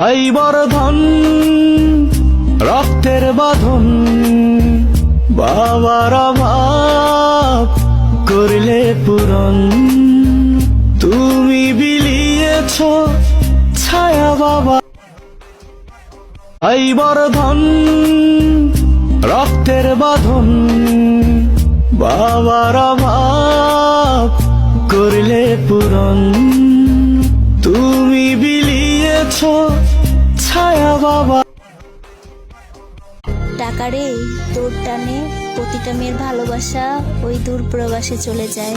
এই বর্ধন রক্তের বাঁধন, বাবার অভাব করলে পূরণ। তুমি বিলিয়েছ ছায়া বাবা। এই বর্ধন রক্তের বাঁধন, বাবার অভাব করলে পূরণ। তুমি বিলিয়েছ ছায়া বাবা। টাকারে তোর টানে প্রতিটা মেয়ের ভালোবাসা ওই দূর প্রবাসে চলে যায়।